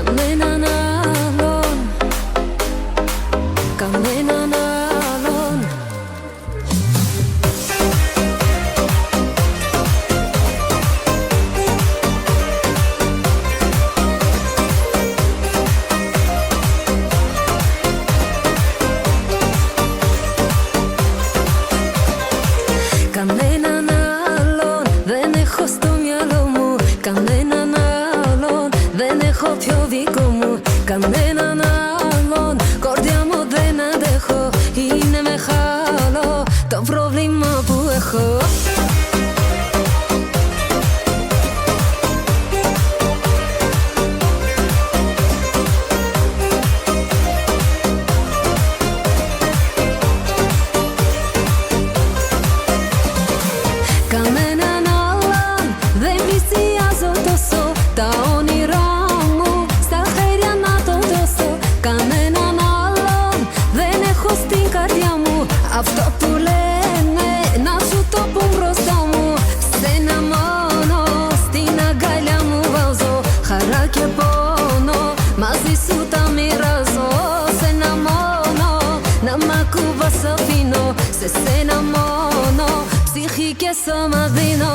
κανέναν άλλον, κανέναν άλλον. Κανέναν άλλον δεν έχω στο μυαλό μου, κανέναν άλλον δεν έχω πιο δικό μου, κανέναν άλλον. Κορδιά μου δεν αντέχω, είναι μεγάλο το πρόβλημα που έχω. Κανέναν άλλον δεν πλησιάζω τόσο, τα όνειρά μου στα χέρια να το δώσω. Κανέναν άλλον δεν έχω στην καρδιά μου, αυτό που λένε να σου το πω μπροστά μου. Σένα μόνο στην αγκαλιά μου βάζω, χαρά και πόνο μαζί σου τα μοιράζω. Σένα μόνο να μ' ακούβας αφήνω, σε σένα μόνο ψυχή και σώμα δίνω.